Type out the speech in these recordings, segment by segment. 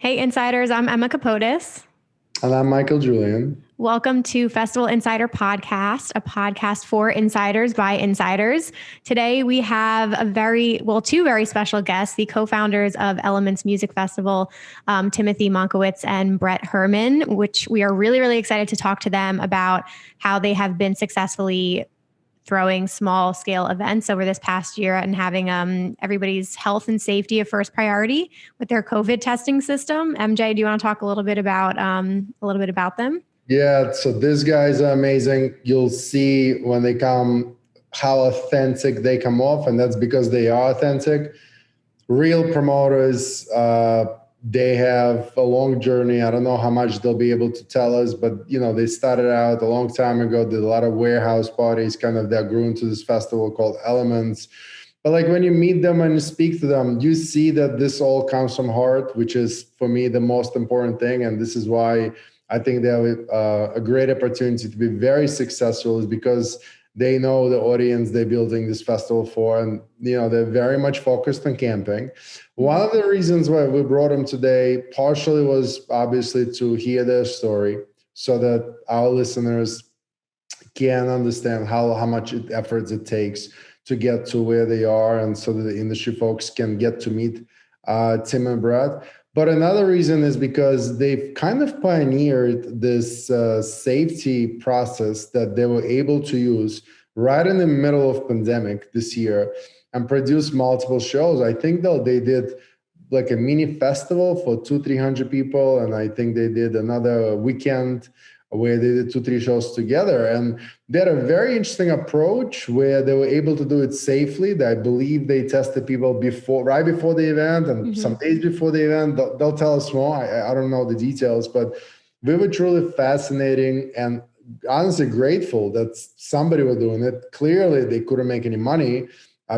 Hey, Insiders, I'm Emma Capotis. And I'm Michael Julian. Welcome to Festival Insider Podcast, a podcast for insiders by insiders. Today we have two very special guests, the co-founders of Elements Music Festival, Timothy Monkiewicz and Brett Herman, which we are really, really excited to talk to them about how they have been successfully throwing small scale events over this past year and having everybody's health and safety a first priority with their COVID testing system. MJ, do you want to talk a little bit about them? Yeah, so these guys are amazing. You'll see when they come how authentic they come off, and that's because they are authentic. Real promoters, they have a long journey. I don't know how much they'll be able to tell us, but they started out a long time ago, did a lot of warehouse parties, that grew into this festival called Elements. But like when you meet them and you speak to them, you see that this all comes from heart, which is for me the most important thing. And this is why I think they have a great opportunity to be very successful, is because they know the audience they're building this festival for, and they're very much focused on camping. One of the reasons why we brought them today partially was obviously to hear their story, so that our listeners can understand how much effort it takes to get to where they are, and so that the industry folks can get to meet Tim and Brett. But another reason is because they've kind of pioneered this safety process that they were able to use right in the middle of pandemic this year and produce multiple shows. I think they did like a mini festival for 200-300 people. And I think they did another weekend where they did 2-3 shows together. And they had a very interesting approach where they were able to do it safely. I believe they tested people right before the event and some days before the event. They'll tell us more. I don't know the details, but we were truly fascinating and honestly grateful that somebody was doing it. Clearly, they couldn't make any money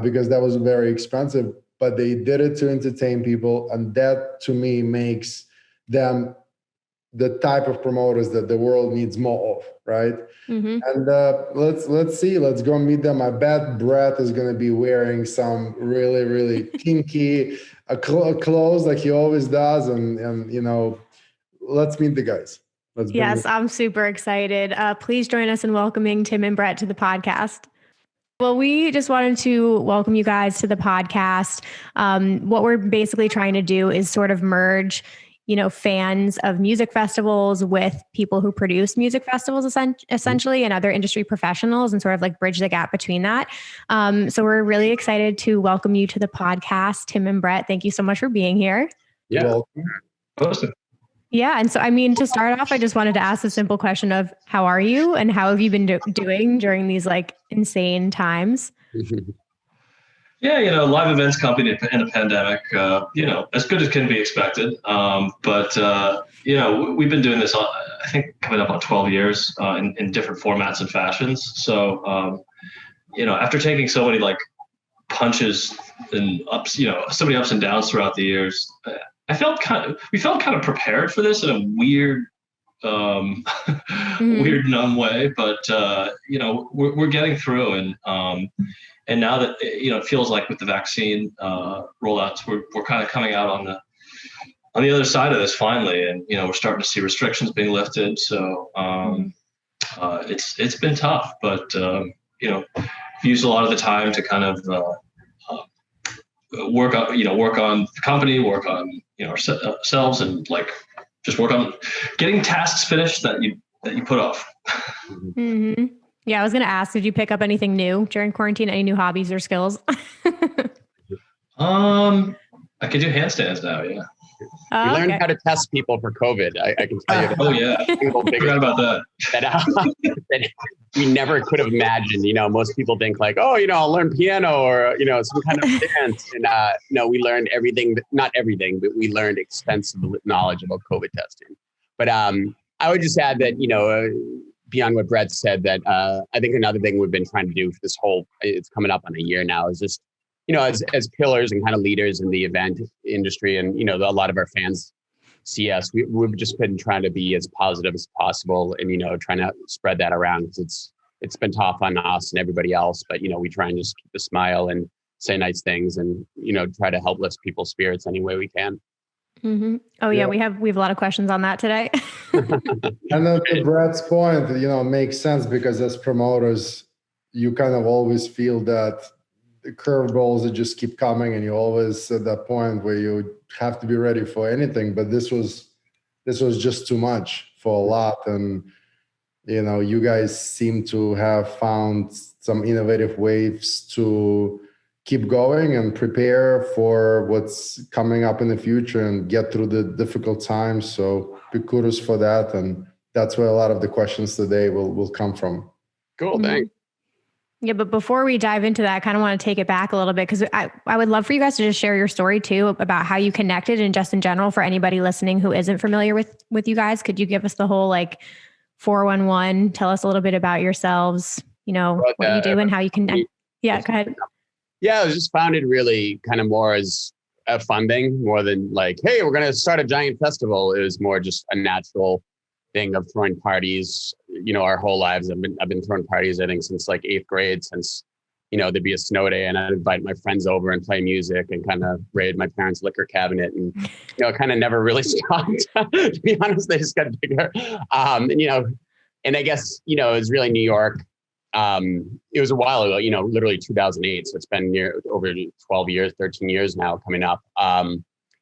because that was very expensive, but they did it to entertain people. And that to me makes them the type of promoters that the world needs more of, right? And let's see, let's go meet them. I bet Brett is going to be wearing some really, really kinky clothes like he always does. And let's meet the guys. Yes, I'm super excited. Please join us in welcoming Tim and Brett to the podcast. Well, we just wanted to welcome you guys to the podcast. What we're basically trying to do is sort of merge fans of music festivals with people who produce music festivals essentially, and other industry professionals, and sort of like bridge the gap between that. So we're really excited to welcome you to the podcast, Tim and Brett. Thank you so much for being here. Yeah. Awesome. Yeah. And so, to start off, I just wanted to ask the simple question of how are you and how have you been doing during these like insane times? Yeah, live events company in a pandemic, as good as can be expected. But we've been doing this, I think, coming up on 12 years in different formats and fashions. So, after taking so many like punches and ups, so many ups and downs throughout the years, we felt kind of prepared for this in a weird, weird, numb way. But, we're getting through. And now that, it feels like with the vaccine rollouts, we're kind of coming out on the other side of this finally. And, we're starting to see restrictions being lifted. So it's been tough, but, use a lot of the time to kind of work on the company, work on, ourselves, and like just work on getting tasks finished that you put off. Yeah, I was going to ask, did you pick up anything new during quarantine? Any new hobbies or skills? I can do handstands now, yeah. We learned how to test people for COVID. I can tell you that. Oh, yeah. I forgot about that. That we never could have imagined. Most people think like, I'll learn piano or, some kind of dance. And no, we learned everything, not everything, but we learned extensive knowledge about COVID testing. But I would just add that, beyond what Brett said, that I think another thing we've been trying to do for this it's coming up on a year now, is just, as pillars and kind of leaders in the event industry, and, a lot of our fans see us, we've just been trying to be as positive as possible and, trying to spread that around, because it's been tough on us and everybody else. But, we try and just keep a smile and say nice things and, try to help lift people's spirits any way we can. Mm-hmm. Oh yeah, we have a lot of questions on that today. And then to Brad's point, it makes sense because as promoters, you kind of always feel that the curveballs that just keep coming, and you always at that point where you have to be ready for anything. But this was just too much for a lot, and you guys seem to have found some innovative ways to keep going and prepare for what's coming up in the future and get through the difficult times. So big kudos for that. And that's where a lot of the questions today will come from. Cool. Thanks. Yeah, but before we dive into that, I kind of want to take it back a little bit because I would love for you guys to just share your story too about how you connected and just in general for anybody listening who isn't familiar with you guys. Could you give us the whole 411, tell us a little bit about yourselves, what you do and how you connect. Yeah, go ahead. Yeah, it was just founded really kind of more as a funding more than hey, we're going to start a giant festival. It was more just a natural thing of throwing parties, our whole lives. I've been throwing parties, I think, since 8th grade, since, there'd be a snow day and I'd invite my friends over and play music and kind of raid my parents' liquor cabinet. And, kind of never really stopped. To be honest, they just got bigger. And I guess, it was really New York. It was a while ago, literally 2008. So it's been over 12 years, 13 years now coming up.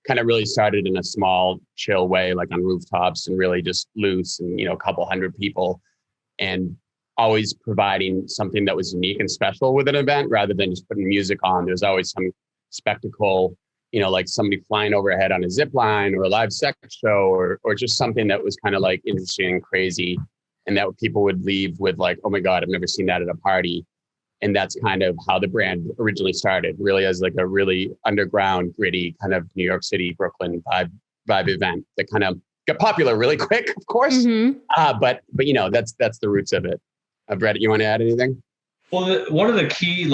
Kind of really started in a small, chill way, on rooftops and really just loose and, a couple hundred people, and always providing something that was unique and special with an event rather than just putting music on. There's always some spectacle, like somebody flying overhead on a zip line or a live sex show or just something that was kind of interesting and crazy. And that people would leave with oh my God, I've never seen that at a party. And that's kind of how the brand originally started, really as a really underground, gritty kind of New York City, Brooklyn vibe event that kind of got popular really quick, of course. Mm-hmm. But that's the roots of it. Brett, you want to add anything? Well, one of the key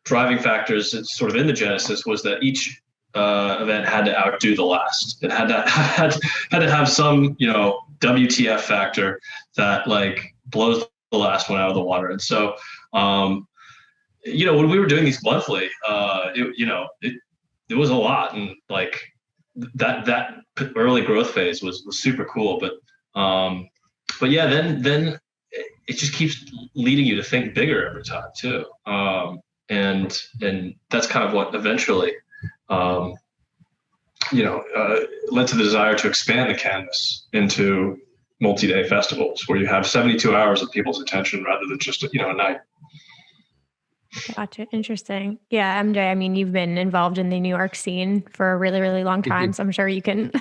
driving factors sort of in the genesis was that each event had to outdo the last. It had to have some WTF factor that blows the last one out of the water. And so when we were doing these monthly, it was a lot, and that early growth phase was super cool. But yeah, then it just keeps leading you to think bigger every time too. And that's kind of what eventually led to the desire to expand the canvas into multi-day festivals where you have 72 hours of people's attention rather than just a night. Gotcha. Interesting. Yeah, MJ, I mean, you've been involved in the New York scene for a really, really long time. So I'm sure you can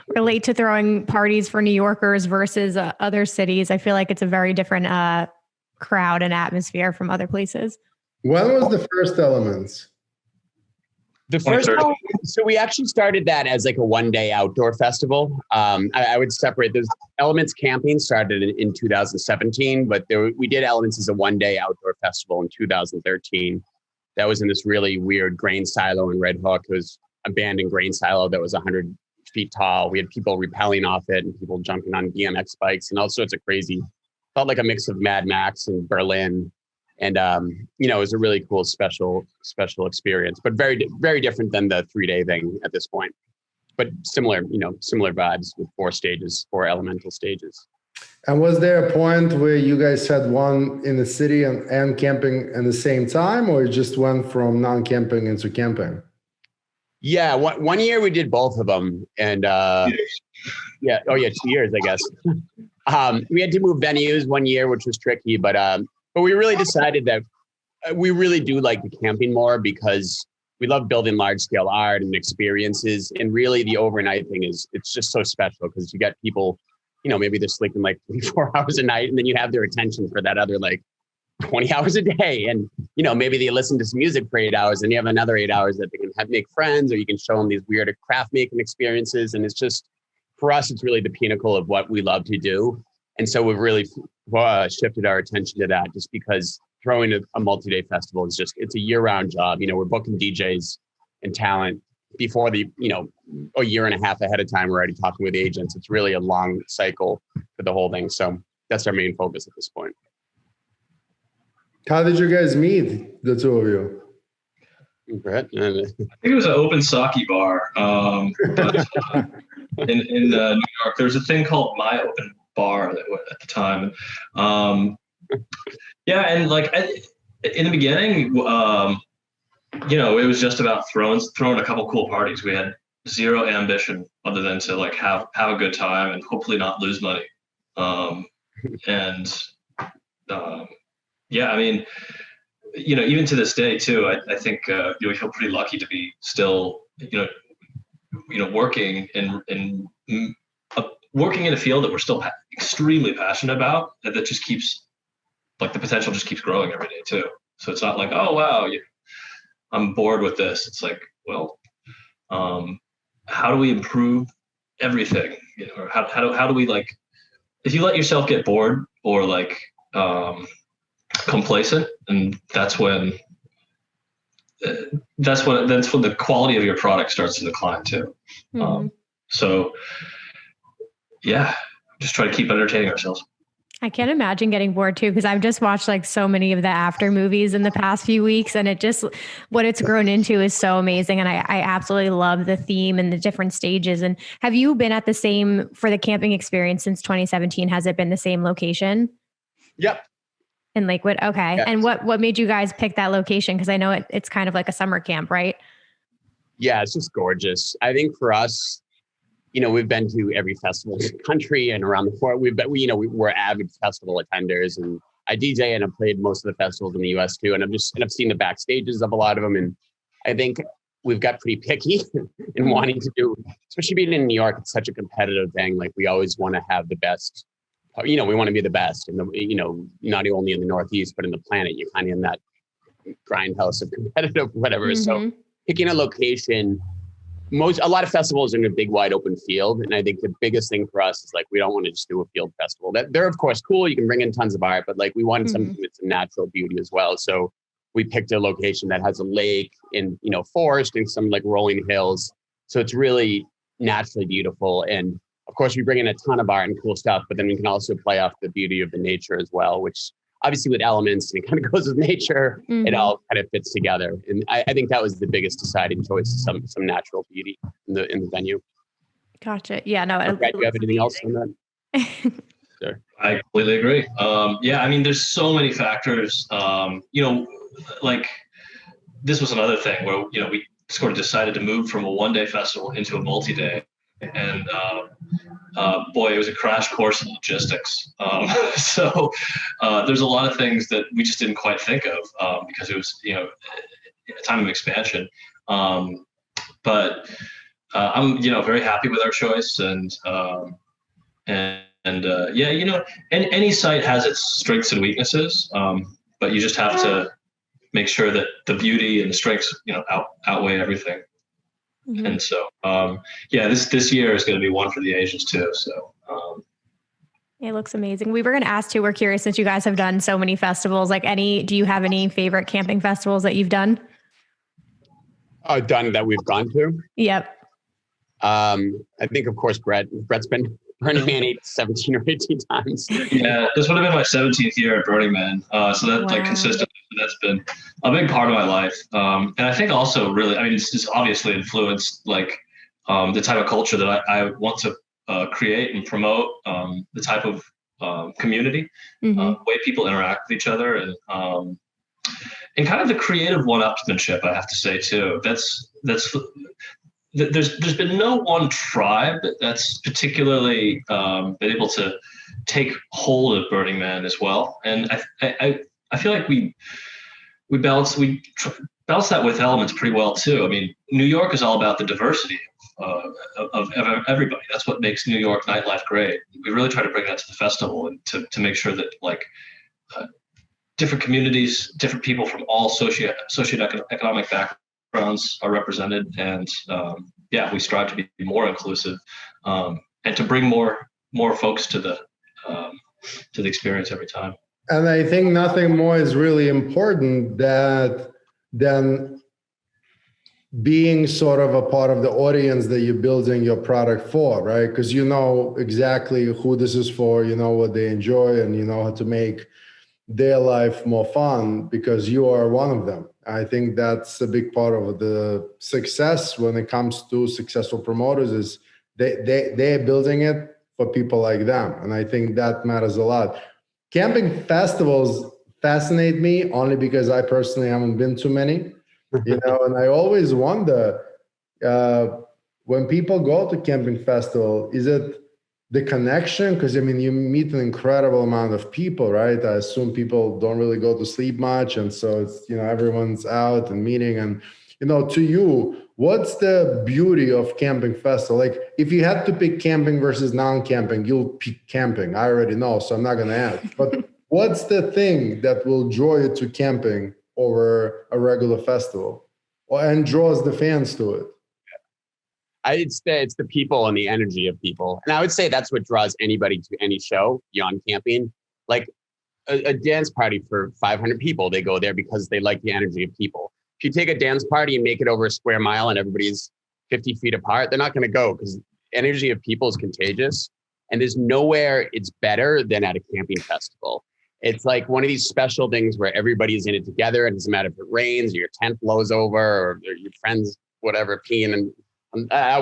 relate to throwing parties for New Yorkers versus other cities. I feel like it's a very different crowd and atmosphere from other places. When was the first Elements? The first one, so we actually started that as a one-day outdoor festival. I would separate those. Elements Camping started in 2017, but we did Elements as a one-day outdoor festival in 2013. That was in this really weird grain silo in Red Hook. It was an abandoned grain silo that was 100 feet tall. We had people rappelling off it and people jumping on BMX bikes and all sorts of crazy. Felt like a mix of Mad Max and Berlin. And, it was a really cool, special experience, but very, very different than the 3-day thing at this point, but similar vibes with 4 elemental stages. And was there a point where you guys had one in the city and camping at the same time, or it just went from non-camping into camping? Yeah. One year we did both of them. And, 2 years, I guess. We had to move venues one year, which was tricky, but we really decided that we really do like the camping more because we love building large scale art and experiences. And really the overnight thing it's just so special because you get people, maybe they're sleeping 3-4 hours a night and then you have their attention for that other 20 hours a day. And, maybe they listen to some music for 8 hours and you have another 8 hours that they can make friends, or you can show them these weird craft making experiences. And it's just, for us, it's really the pinnacle of what we love to do. And so we've really shifted our attention to that just because throwing a multi-day festival is it's a year-round job. We're booking DJs and talent before a year and a half ahead of time. We're already talking with agents. It's really a long cycle for the whole thing. So that's our main focus at this point. How did you guys meet, the two of you? Brett? I think it was an open sake bar. But in New York, there's a thing called My Open Bar at the time. Yeah, and like in the beginning, it was just about throwing a couple cool parties. We had zero ambition other than to like have a good time and hopefully not lose money. Yeah, I mean, even to this day too, I think we feel pretty lucky to be still, working working in a field that we're still extremely passionate about, and that just keeps, like, the potential just keeps growing every day too. So it's not like, oh wow, I'm bored with this. It's like, well, how do we improve everything? Or how do we, like, if you let yourself get bored or like complacent, and that's when the quality of your product starts to decline too. So yeah, just try to keep entertaining ourselves. I can't imagine getting bored too, because I've just watched like so many of the after movies in the past few weeks, and what it's grown into is so amazing. And I absolutely love the theme and the different stages. And have you been at the same, for the camping experience since 2017? Has it been the same location? Yep. In Lakewood? Okay. Yes. And what made you guys pick that location? Because I know it's kind of like a summer camp, right? Yeah, it's just gorgeous. I think for us, we've been to every festival in the country and around the world. We're avid festival attenders, and I DJ and I've played most of the festivals in the US too. And I've seen the backstages of a lot of them. And I think we've got pretty picky in wanting to do, especially being in New York, it's such a competitive thing. Like, we always want to have the best, we want to be the best, and not only in the Northeast, but in the planet. You're kind of in that grindhouse of competitive whatever. So picking a location, a lot of festivals are in a big wide open field. And I think the biggest thing for us is, like, we don't want to just do a field festival. That they're of course cool. You can bring in tons of art, but like, we wanted something with some natural beauty as well. So we picked a location that has a lake and, forest and some like rolling hills. So it's really naturally beautiful. And of course we bring in a ton of art and cool stuff, but then we can also play off the beauty of the nature as well, which obviously with elements, and it kind of goes with nature, it all kind of fits together. And I think that was the biggest deciding choice, some natural beauty in the venue. Gotcha. Yeah, no. Brett, do you have anything else on that? Sure. I completely agree. Yeah, I mean, there's so many factors. Like, this was another thing where, we sort of decided to move from a one-day festival into a multi-day. And boy, it was a crash course in logistics. So there's a lot of things that we just didn't quite think of because it was, a time of expansion. But I'm, very happy with our choice, and any site has its strengths and weaknesses, but you just have to make sure that the beauty and the strengths, outweigh everything. And so, this year is going to be one for the Asians too. So, it looks amazing. We were going to ask too, we're curious, since you guys have done so many festivals, like do you have any favorite camping festivals that you've done? Done that we've gone to? Yep. I think, of course, Brett's been Burning Man 17 or 18 times. Yeah, this would have been my 17th year at Burning Man. So that like consistently, that's been a big part of my life. And I think also really, I mean, it's just obviously influenced like the type of culture that I want to create and promote, the type of community, way people interact with each other, and kind of the creative one-upsmanship, I have to say too. There's been no one tribe that's particularly been able to take hold of Burning Man as well, and I feel like we balance that with elements pretty well too. I mean, New York is all about the diversity of everybody. That's what makes New York nightlife great. We really try to bring that to the festival, and to make sure that like different communities, different people from all socioeconomic backgrounds are represented, and we strive to be more inclusive, and to bring more folks to the experience every time. And I think nothing more is really important than being sort of a part of the audience that you're building your product for, right? Because you know exactly who this is for, you know what they enjoy, and you know how to make their life more fun, because you are one of them. I think that's a big part of the success when it comes to successful promoters is they're building it for people like them. And I think that matters a lot. Camping festivals fascinate me only because I personally haven't been to many, and I always wonder when people go to camping festival, is it the connection? Because I mean, you meet an incredible amount of people, right? I assume people don't really go to sleep much, and so it's everyone's out and meeting. And to you, what's the beauty of camping festival? Like, if you had to pick camping versus non-camping, you'll pick camping. I already know, so I'm not going to ask. But what's the thing that will draw you to camping over a regular festival, and draws the fans to it? It's the people and the energy of people. And I would say that's what draws anybody to any show beyond camping. Like a dance party for 500 people, they go there because they like the energy of people. If you take a dance party and make it over a square mile and everybody's 50 feet apart, they're not going to go because energy of people is contagious. And there's nowhere it's better than at a camping festival. It's like one of these special things where everybody's in it together. And it doesn't matter if it rains or your tent blows over or your friends, whatever, peeing and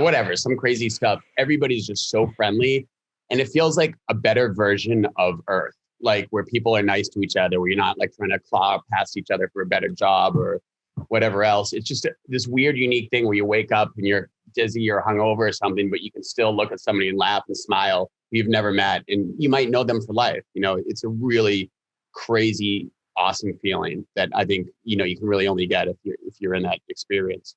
whatever, some crazy stuff. Everybody's just so friendly. And it feels like a better version of Earth, like where people are nice to each other, where you're not like trying to claw past each other for a better job or whatever else. It's just this weird, unique thing where you wake up and you're dizzy or hungover or something, but you can still look at somebody and laugh and smile who you've never met. And you might know them for life. It's a really crazy, awesome feeling that I think, you can really only get if you're in that experience.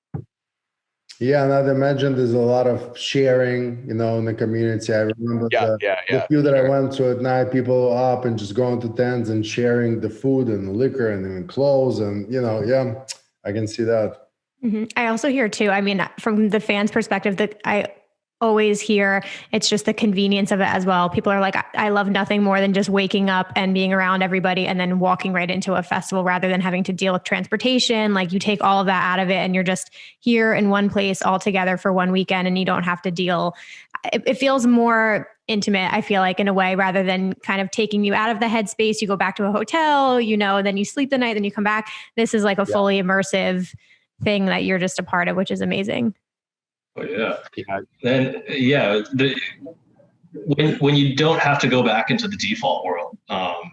Yeah, and I'd imagine there's a lot of sharing, in the community. I remember the few that I went to at night, people up and just going to tents and sharing the food and liquor and then clothes and, I can see that. Mm-hmm. I also hear too, I mean, from the fans' perspective, that I always hear it's just the convenience of it as well. People are like, I love nothing more than just waking up and being around everybody and then walking right into a festival rather than having to deal with transportation. Like, you take all of that out of it and you're just here in one place all together for one weekend and you don't have to deal. It feels more intimate, I feel like, in a way, rather than kind of taking you out of the headspace. You go back to a hotel, then you sleep the night, then you come back. This is like a fully immersive thing that you're just a part of, which is amazing. Oh, yeah. Then when you don't have to go back into the default world,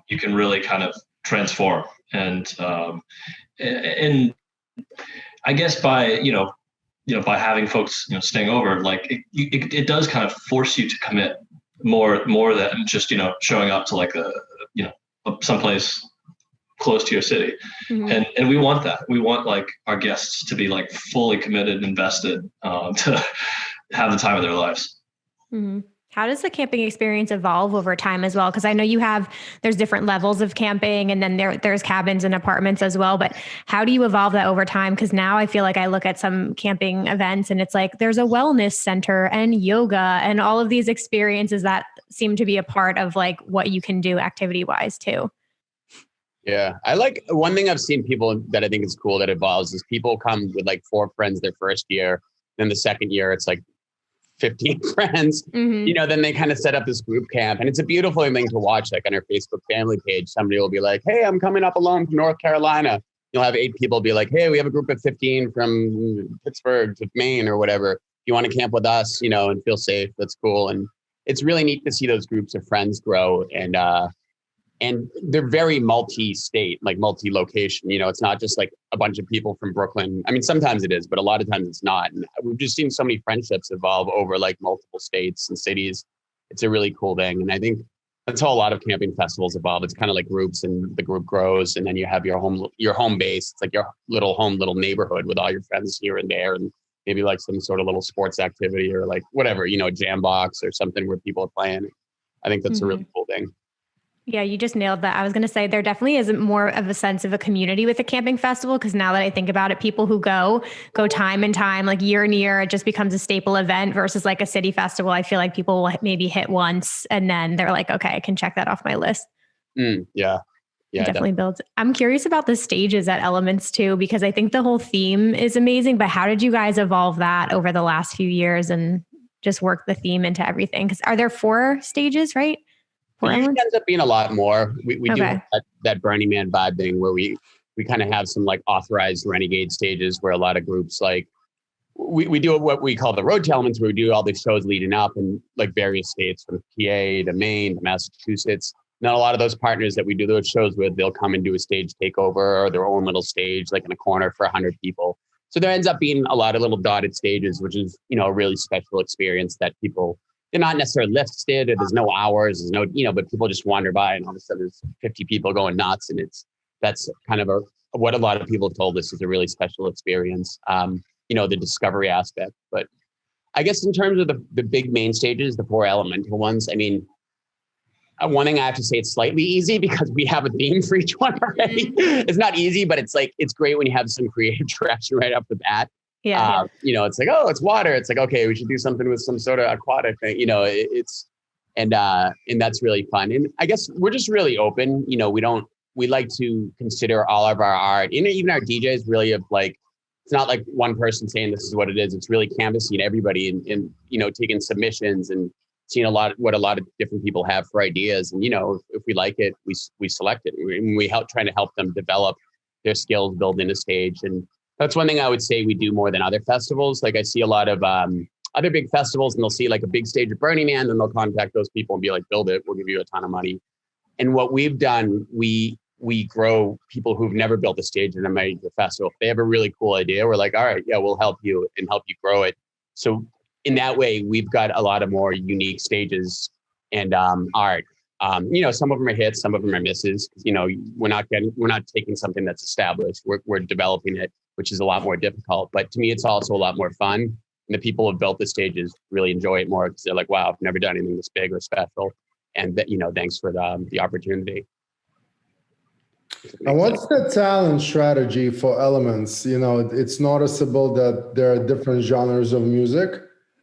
you can really kind of transform. And I guess by by having folks staying over, like it does kind of force you to commit more than just showing up to like someplace close to your city. Mm-hmm. And we want that. We want like our guests to be like fully committed, invested, to have the time of their lives. Mm-hmm. How does the camping experience evolve over time as well? Because I know there's different levels of camping, and then there's cabins and apartments as well. But how do you evolve that over time? Because now I feel like I look at some camping events and it's like there's a wellness center and yoga and all of these experiences that seem to be a part of like what you can do activity wise too. Yeah. I like one thing I've seen people that I think is cool that evolves is people come with like 4 friends their first year. Then the second year, it's like 15 friends, mm-hmm. Then they kind of set up this group camp, and it's a beautiful thing to watch. Like on our Facebook family page, somebody will be like, hey, I'm coming up alone from North Carolina. You'll have 8 people be like, hey, we have a group of 15 from Pittsburgh to Maine or whatever. If you want to camp with us, and feel safe, that's cool. And it's really neat to see those groups of friends grow. And they're very multi-state, like multi-location. It's not just like a bunch of people from Brooklyn. I mean, sometimes it is, but a lot of times it's not. And we've just seen so many friendships evolve over like multiple states and cities. It's a really cool thing. And I think that's how a lot of camping festivals evolve. It's kind of like groups, and the group grows, and then you have your home base. It's like your little neighborhood with all your friends here and there, and maybe like some sort of little sports activity or like whatever, jam box or something where people are playing. I think that's a really cool thing. Yeah, you just nailed that. I was going to say there definitely is more of a sense of a community with a camping festival, because now that I think about it, people who go time and time, like year and year, it just becomes a staple event versus like a city festival. I feel like people will maybe hit once and then they're like, okay, I can check that off my list. Yeah. It definitely builds. I'm curious about the stages at Elements too, because I think the whole theme is amazing, but how did you guys evolve that over the last few years and just work the theme into everything? Because are there 4 stages, right? It ends up being a lot more. We do that Burning Man vibe thing where we we kind of have some like authorized renegade stages where a lot of groups like we do what we call the road to Elements, where we do all the shows leading up in like various states from PA to Maine to Massachusetts. Not a lot of those partners that we do those shows with, they'll come and do a stage takeover or their own little stage, like in a corner for 100 people. So there ends up being a lot of little dotted stages, which is, a really special experience that people, they're not necessarily listed, or there's no hours, there's no, but people just wander by and all of a sudden there's 50 people going nuts. And that's kind of what a lot of people have told us is a really special experience. The discovery aspect. But I guess in terms of the big main stages, the 4 elemental ones, I mean, one thing I have to say, it's slightly easy because we have a theme for each one already. It's not easy, but it's great when you have some creative direction right off the bat. Yeah. It's like, oh, it's water. It's like, okay, we should do something with some sort of aquatic thing. And that's really fun. And I guess we're just really open. We like to consider all of our art, and even our DJs really have like, it's not like one person saying this is what it is. It's really canvassing everybody and taking submissions and seeing what a lot of different people have for ideas. And, if we like it, we select it. We trying to help them develop their skills, build in a stage. And that's one thing I would say we do more than other festivals. Like I see a lot of other big festivals, and they'll see like a big stage at Burning Man, and they'll contact those people and be like, build it, we'll give you a ton of money. And what we've done, we grow people who've never built a stage at a major festival. If they have a really cool idea, we're like, all right, yeah, we'll help you and help you grow it. So in that way, we've got a lot of more unique stages and art. Some of them are hits, some of them are misses. We're not taking something that's established. We're developing it, which is a lot more difficult. But to me, it's also a lot more fun. And the people who have built the stages really enjoy it more because they're like, wow, I've never done anything this big or special. And that, thanks for the opportunity. And what's the talent strategy for Elements? It's noticeable that there are different genres of music,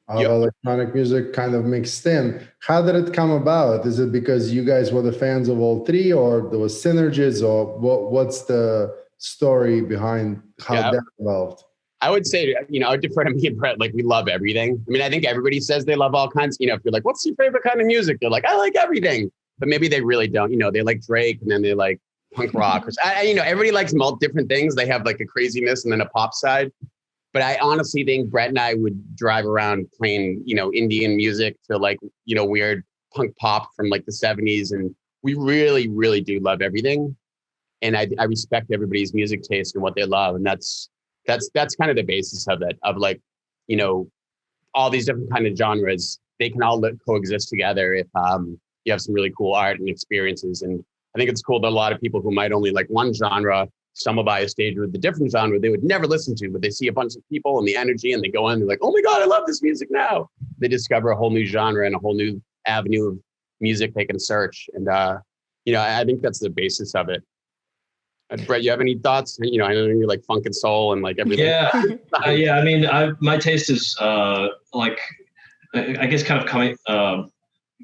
electronic music kind of mixed in. How did it come about? Is it because you guys were the fans of all 3, or there was synergies, or what's the story behind how that evolved? I would say, I defer to me and Brett, like we love everything. I mean, I think everybody says they love all kinds. If you're like, what's your favorite kind of music? They're like, I like everything. But maybe they really don't. They like Drake, and then they like punk rock. Everybody likes different things. They have like a craziness and then a pop side. But I honestly think Brett and I would drive around playing, Indian music to like, weird punk pop from like the 70s. And we really, really do love everything. And I respect everybody's music taste and what they love. And that's kind of the basis of it, of like, all these different kind of genres, they can all coexist together if you have some really cool art and experiences. And I think it's cool that a lot of people who might only like one genre stumble by a stage with a different genre they would never listen to, but they see a bunch of people and the energy and they go in, they're like, oh my God, I love this music now. They discover a whole new genre and a whole new avenue of music they can search. And, I think that's the basis of it. Brett, you have any thoughts? I know you're like funk and soul and like everything. Yeah. I mean, my taste is like, I guess kind of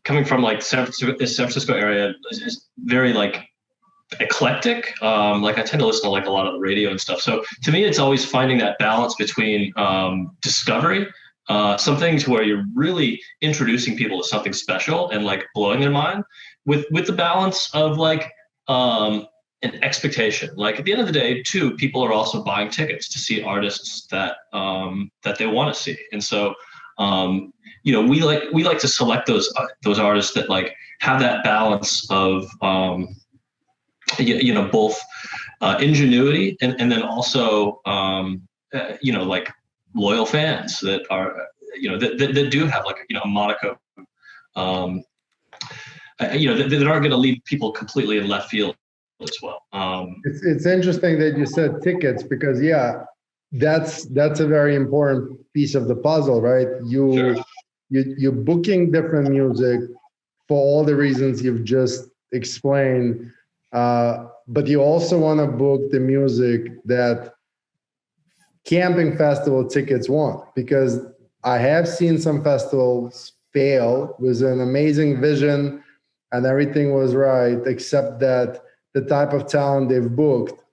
coming from like San Francisco area is very like eclectic. Like I tend to listen to like a lot of the radio and stuff. So to me, it's always finding that balance between discovery, some things where you're really introducing people to something special and like blowing their mind with the balance of like an expectation. Like at the end of the day, too, people are also buying tickets to see artists that they want to see. And so we like to select those artists that like have that balance of both ingenuity and then also like loyal fans that are that do have like a modicum that aren't going to leave people completely in left field as well. It's interesting that you said tickets because that's a very important piece of the puzzle, right? You're booking different music for all the reasons you've just explained, but you also want to book the music that camping festival tickets want, because I have seen some festivals fail with an amazing vision and everything was right, except that the type of talent they've booked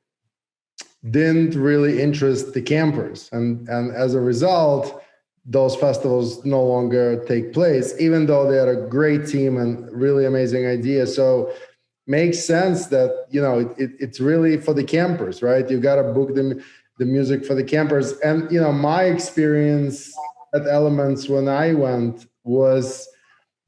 didn't really interest the campers. And as a result, those festivals no longer take place, even though they had a great team and really amazing idea. So makes sense that, it's really for the campers, right? You got to book the music for the campers. And, my experience at Elements when I went was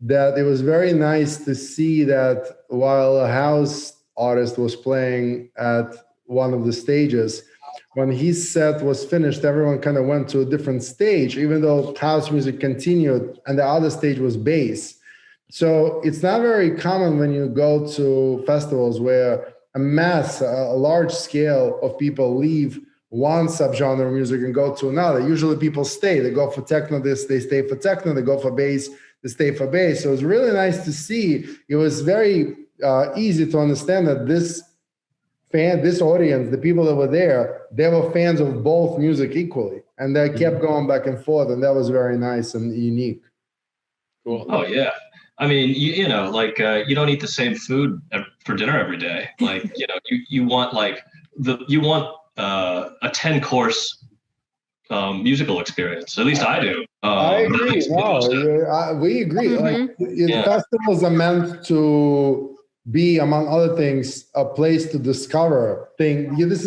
that it was very nice to see that while a house artist was playing at one of the stages, when his set was finished, everyone kind of went to a different stage, even though house music continued, and the other stage was bass. So it's not very common when you go to festivals where a large scale of people leave one subgenre of music and go to another. Usually people stay. They go for techno, they stay for techno, they go for bass, they stay for bass. So it's really nice to see. It was very easy to understand that this audience, the people that were there, they were fans of both music equally. And they kept going back and forth. And that was very nice and unique. Cool. Oh, yeah. I mean, you don't eat the same food for dinner every day. Like, you want a 10-course musical experience. At least I do. I agree. We agree. Mm-hmm. Festivals are meant to be, among other things, a place to discover things. This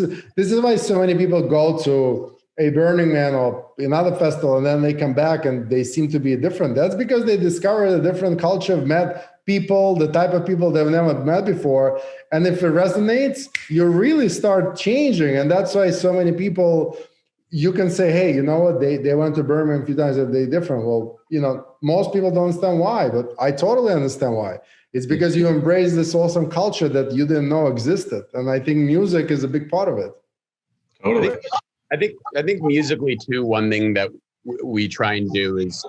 is why so many people go to a Burning Man or another festival, and then they come back and they seem to be different. That's because they discover a different culture, met people, the type of people they've never met before. And if it resonates, you really start changing. And that's why so many people, you can say, hey, you know what, they went to Burning Man a few times, and they're different. Well, most people don't understand why, but I totally understand why. It's because you embrace this awesome culture that you didn't know existed. And I think music is a big part of it. Totally. I think musically too, one thing that we try and do is,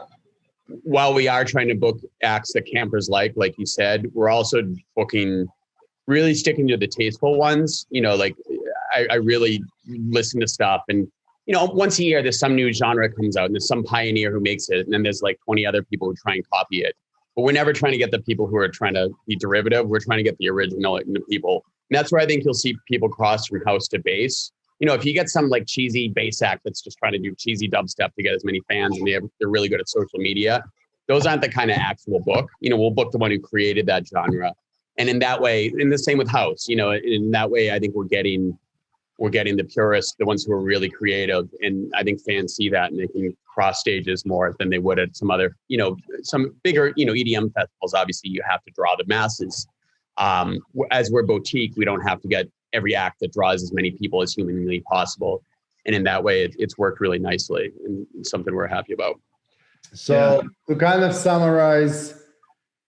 while we are trying to book acts that campers like you said, we're also really sticking to the tasteful ones. I really listen to stuff, and once a year there's some new genre comes out and there's some pioneer who makes it, and then there's like 20 other people who try and copy it. But we're never trying to get the people who are trying to be derivative. We're trying to get the original people. And that's where I think you'll see people cross from house to bass. If you get some like cheesy bass act that's just trying to do cheesy dubstep to get as many fans, and they're really good at social media, those aren't the kind of acts we'll book. We'll book the one who created that genre. And in that way, and the same with house, in that way, I think we're getting the purists, the ones who are really creative. And I think fans see that and they can cross stages more than they would at some other, some bigger, EDM festivals. Obviously, you have to draw the masses. As we're boutique, we don't have to get every act that draws as many people as humanly possible. And in that way, it's worked really nicely, and it's something we're happy about. So to kind of summarize,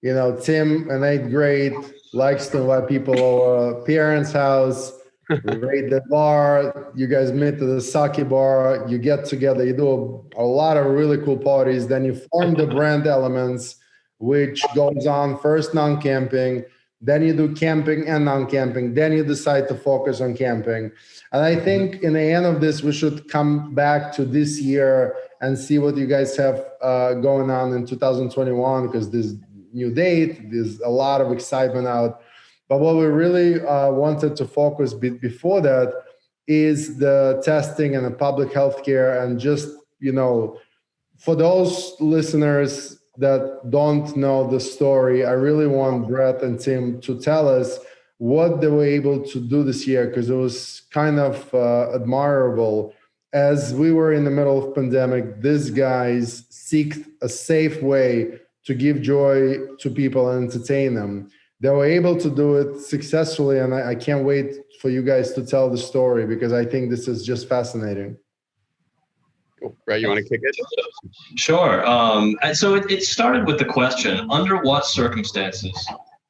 Tim in 8th grade likes to invite people over parents' house, raid the bar, you guys meet at the sake bar, you get together, you do a lot of really cool parties, then you form the brand Elements, which goes on first non-camping, then you do camping and non-camping, then you decide to focus on camping. And I think in the end of this, we should come back to this year and see what you guys have going on in 2021, because there's new date, there's a lot of excitement out. But what we really wanted to focus before that is the testing and the public health care. And just, for those listeners that don't know the story, I really want Brett and Tim to tell us what they were able to do this year, because it was kind of admirable. As we were in the middle of pandemic, these guys seeked a safe way to give joy to people and entertain them. They were able to do it successfully, and I can't wait for you guys to tell the story, because I think this is just fascinating. Cool. Brett, you want to kick it? Sure. And so it started with the question, under what circumstances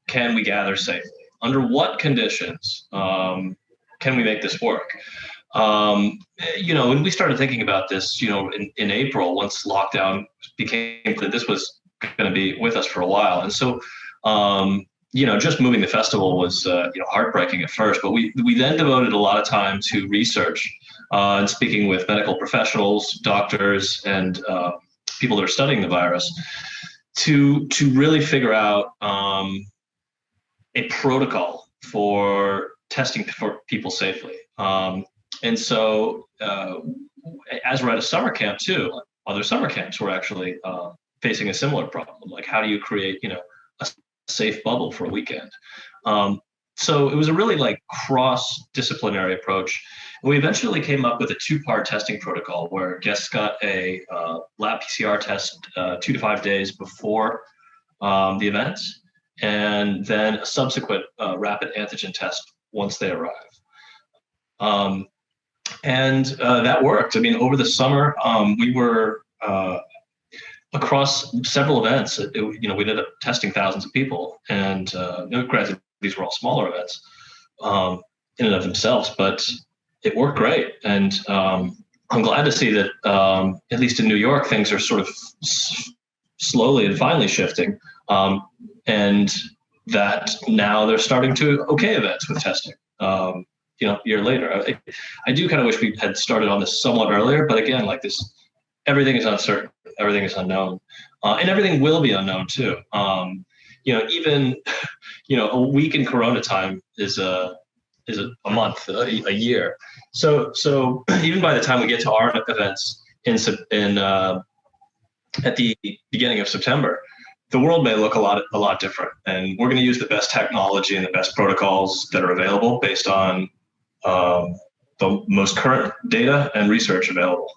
can we gather safely? Under what conditions can we make this work? When we started thinking about this, in April, once lockdown became clear, this was going to be with us for a while. And so, just moving the festival was, heartbreaking at first, but we then devoted a lot of time to research and speaking with medical professionals, doctors, and people that are studying the virus to really figure out a protocol for testing for people safely. And so as we're at a summer camp too, other summer camps were actually facing a similar problem. Like, how do you create, a safe bubble for a weekend? So it was a really like cross-disciplinary approach. And we eventually came up with a two-part testing protocol where guests got a lab PCR test 2 to 5 days before the event, and then a subsequent rapid antigen test once they arrive. And that worked. I mean, over the summer, we were across several events. We ended up testing thousands of people, and granted, these were all smaller events in and of themselves, but it worked great. And I'm glad to see that, at least in New York, things are sort of slowly and finally shifting, and that now they're starting to okay events with testing. A year later, I do kind of wish we had started on this somewhat earlier, but again, like this, everything is uncertain, everything is unknown, and everything will be unknown too. Even a week in Corona time is a month, a year. So even by the time we get to our events at the beginning of September, the world may look a lot different, and we're going to use the best technology and the best protocols that are available based on the most current data and research available,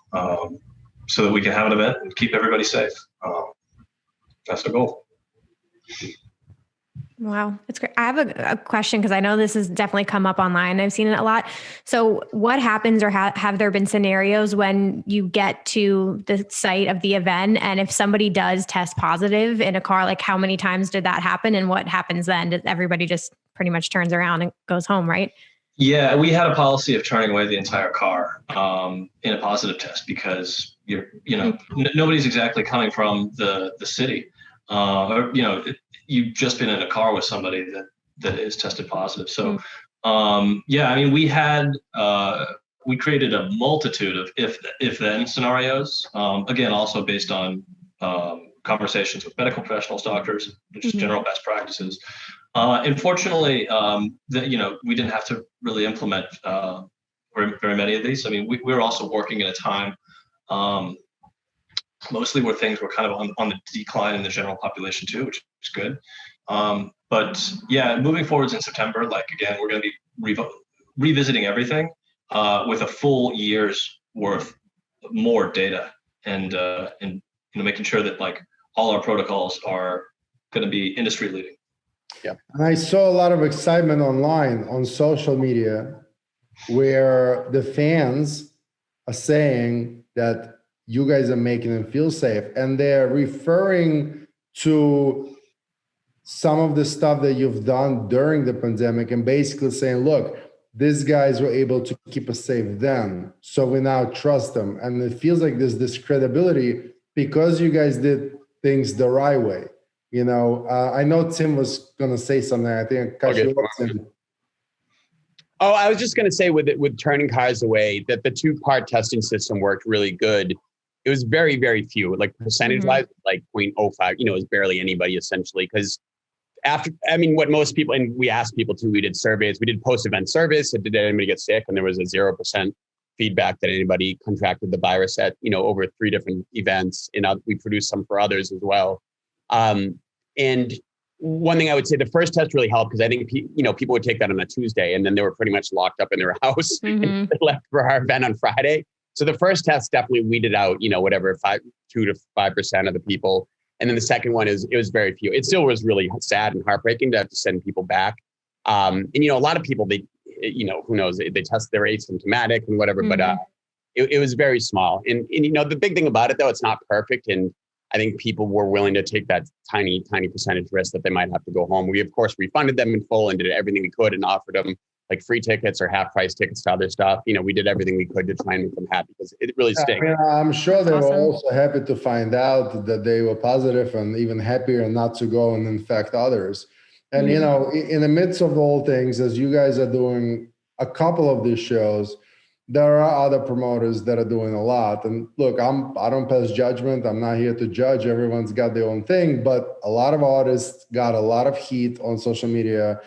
so that we can have an event and keep everybody safe. That's the goal. Wow, that's great. I have a question, because I know this has definitely come up online. I've seen it a lot. So what happens, or have there been scenarios when you get to the site of the event, and if somebody does test positive in a car, like how many times did that happen, and what happens then? Does everybody just pretty much turns around and goes home, right? Yeah, we had a policy of turning away the entire car in a positive test, because nobody's exactly coming from the city, you've just been in a car with somebody that is tested positive. So, we created a multitude of if then scenarios. Again, also based on conversations with medical professionals, doctors, just general best practices. Unfortunately, we didn't have to really implement very many of these. I mean, we were also working in a time mostly where things were kind of on the decline in the general population too, which is good. But yeah, moving forwards in September, like again, we're going to be revisiting everything with a full year's worth more data, and making sure that like all our protocols are going to be industry leading. Yeah. And I saw a lot of excitement online on social media where the fans are saying that you guys are making them feel safe, and they're referring to some of the stuff that you've done during the pandemic and basically saying, look, these guys were able to keep us safe then, so we now trust them. And it feels like there's this credibility because you guys did things the right way. I know Tim was going to say something. I think I cut you off, Tim. Oh, I was just going to say with turning cars away, that the two-part testing system worked really good. It was very, very few, like percentage-wise, like 0.05, it was barely anybody essentially. Because what most people, and we asked people too, we did surveys, we did post-event service, did anybody get sick? And there was a 0% feedback that anybody contracted the virus at, over 3 different events. And we produced some for others as well. And one thing I would say, the first test really helped, because I think, people would take that on a Tuesday, and then they were pretty much locked up in their house and left for our event on Friday. So the first test definitely weeded out, 2 to 5% of the people. And then the second one it was very few. It still was really sad and heartbreaking to have to send people back. And, a lot of people, they, who knows, they test, they're asymptomatic and whatever, but it was very small. And, the big thing about it though, it's not perfect. And I think people were willing to take that tiny percentage risk that they might have to go home. We, of course, refunded them in full and did everything we could and offered them like free tickets or half price tickets to other stuff. We did everything we could to try and make them happy, because it really stinks. I'm sure they were also happy to find out that they were positive, and even happier not to go and infect others. And, in the midst of all things, as you guys are doing a couple of these shows, there are other promoters that are doing a lot. And look, I don't pass judgment. I'm not here to judge. Everyone's got their own thing, but a lot of artists got a lot of heat on social media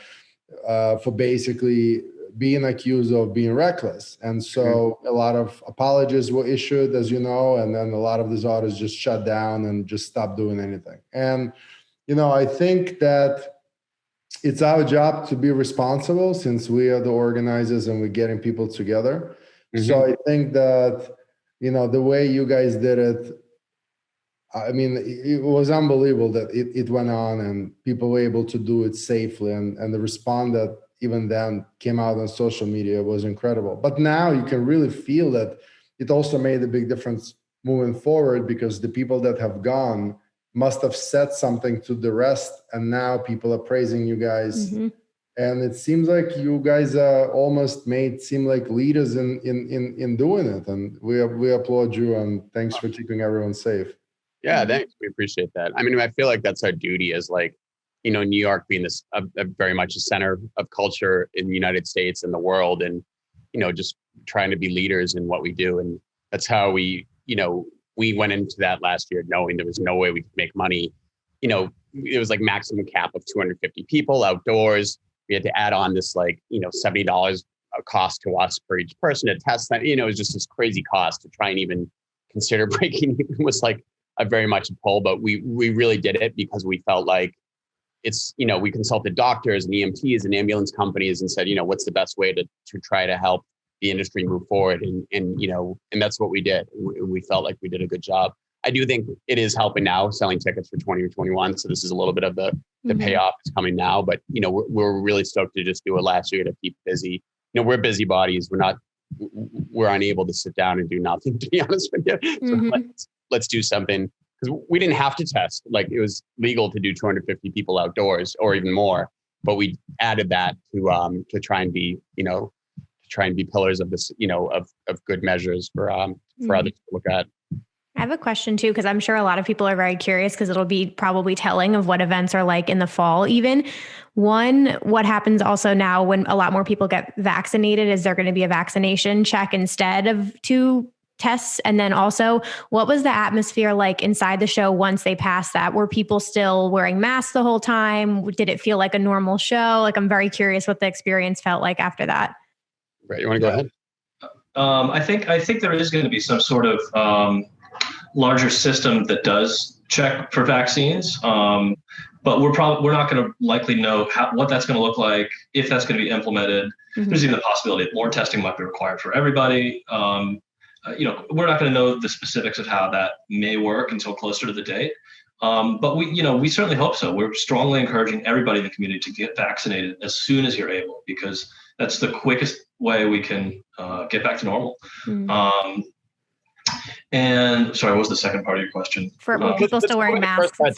for basically being accused of being reckless. And so a lot of apologies were issued, as you know, and then a lot of these artists just shut down and just stopped doing anything. And, I think that it's our job to be responsible since we are the organizers and we're getting people together. Mm-hmm. So I think that, the way you guys did it, I mean, it was unbelievable that it went on and people were able to do it safely. And the response that even then came out on social media was incredible. But now you can really feel that it also made a big difference moving forward, because the people that have gone must have said something to the rest, and now people are praising you guys. Mm-hmm. And it seems like you guys almost seem like leaders in doing it. And we applaud you, and thanks for keeping everyone safe. Yeah, thanks. We appreciate that. I mean, I feel like that's our duty as New York being this a very much a center of culture in the United States and the world, and, just trying to be leaders in what we do. And that's how we went into that last year knowing there was no way we could make money. It was like maximum cap of 250 people outdoors. We had to add on this $70 a cost to us for each person to test that. It was just this crazy cost to try and even consider breaking even was like a very much a pull, but we really did it because we felt like it's, we consulted doctors and EMTs and ambulance companies and said, what's the best way to try to help the industry move forward. And that's what we did. We felt like we did a good job. I do think it is helping now, selling tickets for 2021. So this is a little bit of the payoff is coming now, but we're really stoked to just do it last year to keep busy. We're busybodies. We're unable to sit down and do nothing, to be honest with you. So let's do something, because we didn't have to test. Like, it was legal to do 250 people outdoors or even more, but we added that to try and be, pillars of this, of good measures for others to look at. I have a question too, because I'm sure a lot of people are very curious, because it'll be probably telling of what events are like in the fall. Even one, what happens also now when a lot more people get vaccinated, is there going to be a vaccination check instead of 2 tests? And then also, what was the atmosphere like inside the show once they passed that? Were people still wearing masks the whole time? Did it feel like a normal show? Like, I'm very curious what the experience felt like after that. Right. You want to go ahead? I think there is going to be some sort of larger system that does check for vaccines. But we're not going to likely know what that's going to look like, if that's going to be implemented. Mm-hmm. There's even the possibility that more testing might be required for everybody. We're not going to know the specifics of how that may work until closer to the date. But we certainly hope so. We're strongly encouraging everybody in the community to get vaccinated as soon as you're able, because that's the quickest way we can get back to normal. Mm-hmm. And sorry, what was the second part of your question? For people still wearing masks. I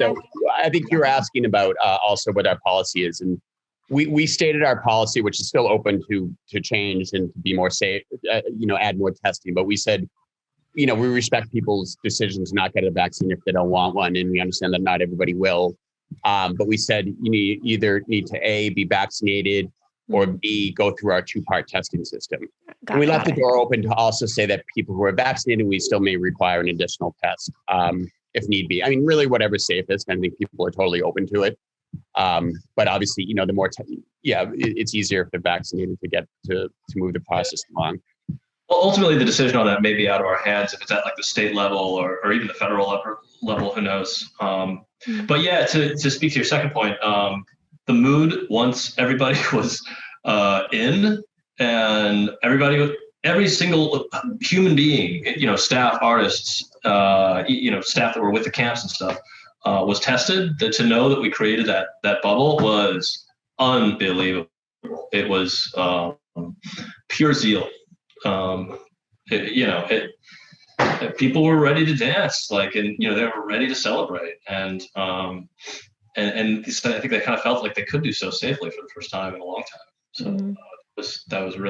think you were asking about also what our policy is. And we stated our policy, which is still open to change and to be more safe, add more testing. But we said, we respect people's decision to not get a vaccine if they don't want one. And we understand that not everybody will. But we said you either need to A, be vaccinated, or B, go through our 2-part testing system. And we left the door open to also say that people who are vaccinated, we still may require an additional test if need be. I mean, really, whatever's safest. I think people are totally open to it. But obviously, the more, it's easier if they're vaccinated to get to move the process along. Well, ultimately, the decision on that may be out of our hands if it's at like the state level or even the federal level, who knows? But yeah, to speak to your second point, the mood once everybody was in, and every single human being, staff, artists, staff that were with the camps and stuff, was tested. To know that we created that bubble was unbelievable. It was pure zeal. People were ready to dance, and they were ready to celebrate, and I think they kind of felt like they could do so safely for the first time in a long time. So that was a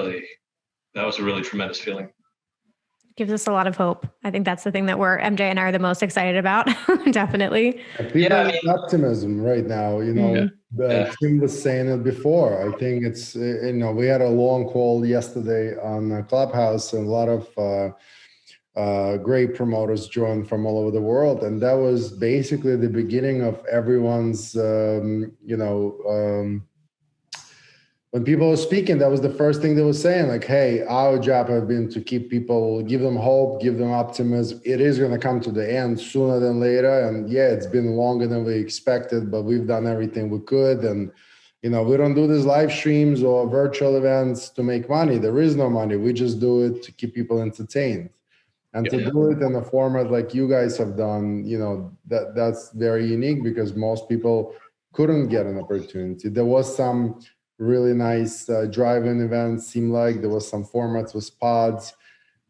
really tremendous feeling. Gives us a lot of hope. I think that's the thing that MJ and I are the most excited about. Definitely. Optimism right now. Kim was saying it before. I think it's we had a long call yesterday on Clubhouse, and a lot of great promoters joined from all over the world, and that was basically the beginning of everyone's when people were speaking, that was the first thing they were saying, like, hey, our job has been to keep people, give them hope, give them optimism. It is going to come to the end sooner than later. And yeah, it's been longer than we expected, but we've done everything we could. And we don't do these live streams or virtual events to make money. There is no money. We just do it to keep people entertained. And to do it in a format like you guys have done, that's very unique because most people couldn't get an opportunity. There was some really nice drive-in events, seemed like there was some formats with pods,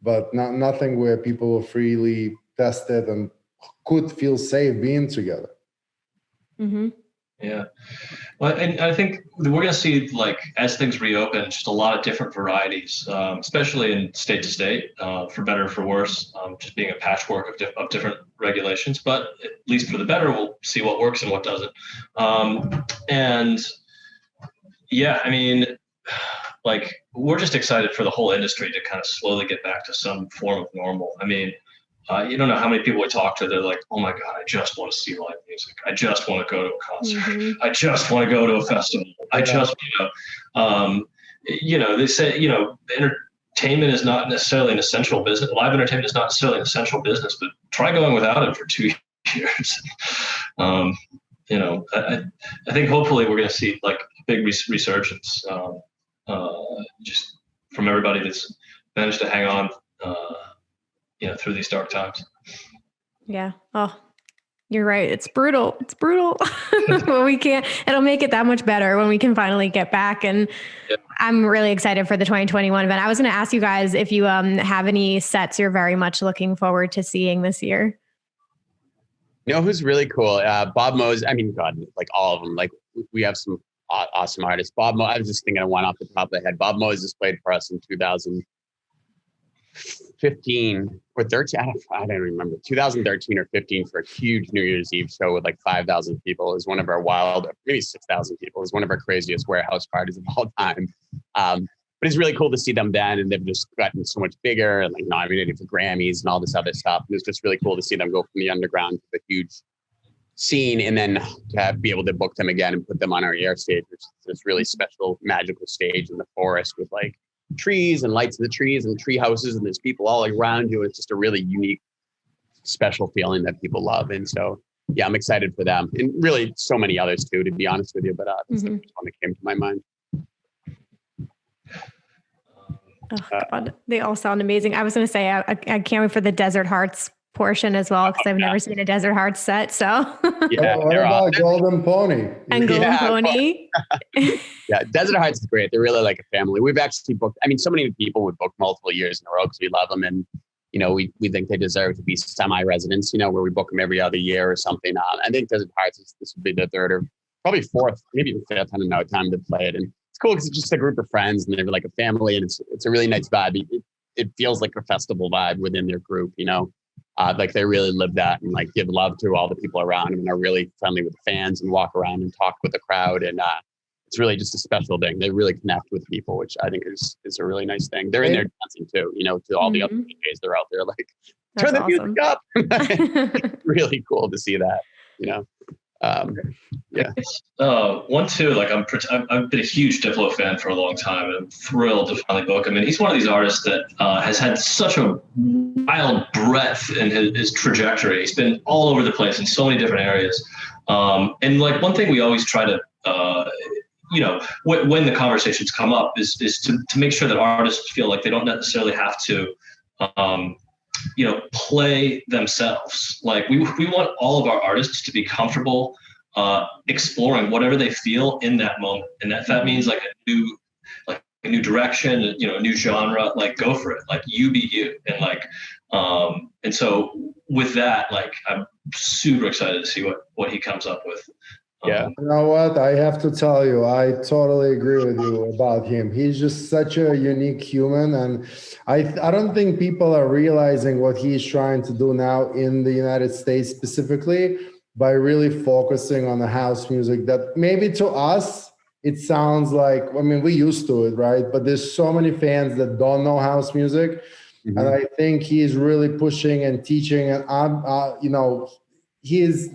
but nothing where people were freely tested and could feel safe being together. Mm-hmm. Yeah. Well, and I think we're going to see, like, as things reopen, just a lot of different varieties, especially in state to state, for better or for worse, just being a patchwork of different regulations. But at least for the better, we'll see what works and what doesn't. And yeah, I mean, like, we're just excited for the whole industry to kind of slowly get back to some form of normal. I mean, you don't know how many people we talk to. They're like, "Oh my God, I just want to see live music. I just want to go to a concert. Mm-hmm. I just want to go to a festival. I just, they say, entertainment is not necessarily an essential business. Live entertainment is not necessarily an essential business, but try going without it for 2 years. I think hopefully we're going to see, like, a big resurgence, just from everybody that's managed to hang on, through these dark times. Yeah. Oh, you're right. It's brutal. But it'll make it that much better when we can finally get back. And I'm really excited for the 2021 event. I was going to ask you guys if you have any sets you're very much looking forward to seeing this year. You know who's really cool? Bob Mose. I mean, God, like all of them. Like, we have some awesome artists. Bob Mose, I was just thinking of one off the top of the head. Bob Moses played for us in 2015 or 13. I don't remember. 2013 or 15 for a huge New Year's Eve show with like 5,000 people. It was one of our maybe 6,000 people. It was one of our craziest warehouse parties of all time. But it's really cool to see them then, and they've just gotten so much bigger and like nominated for Grammys and all this other stuff. And it's just really cool to see them go from the underground to the huge scene, and then to be able to book them again and put them on our air stage, which is this really special, magical stage in the forest with like trees and lights in the trees and tree houses, and there's people all around you. It's just a really unique, special feeling that people love. And so, yeah, I'm excited for them, and really so many others too, to be honest with you. But that's the first one that came to my mind. Oh God, they all sound amazing. I was going to say, I can't wait for the Desert Hearts portion as well, because I've never seen a Desert Hearts set. So yeah, what about Golden Pony? And Golden Pony. Yeah, Desert Hearts is great. They're really like a family. We've actually booked, so many people would book multiple years in a row because we love them. And, we think they deserve to be semi-residents, where we book them every other year or something. I think Desert Hearts, this would be the third or probably fourth, maybe even fifth, I don't know, time to play it. And it's cool because it's just a group of friends and they're like a family, and it's a really nice vibe. It feels like a festival vibe within their group, like they really live that and like give love to all the people around them and are really friendly with the fans and walk around and talk with the crowd. And it's really just a special thing. They really connect with people, which I think is a really nice thing. They're in there dancing too, to all the other DJs. They're out there like, turn the music up. Really cool to see that, yeah. One too, like I've been a huge Diplo fan for a long time, and I'm thrilled to finally book him. And he's one of these artists that has had such a wild breadth in his trajectory. He's been all over the place in so many different areas. And like one thing we always try to, when the conversations come up is to make sure that artists feel like they don't necessarily have to, play themselves. Like we want all of our artists to be comfortable exploring whatever they feel in that moment, and that means like a new direction, a new genre. Like go for it. Like you be you, and like and so with that, like I'm super excited to see what he comes up with. Yeah. You know what? I have to tell you, I totally agree with you about him. He's just such a unique human. And I don't think people are realizing what he's trying to do now in the United States specifically by really focusing on the house music that maybe to us, it sounds like, we're used to it, right? But there's so many fans that don't know house music. Mm-hmm. And I think he's really pushing and teaching. And the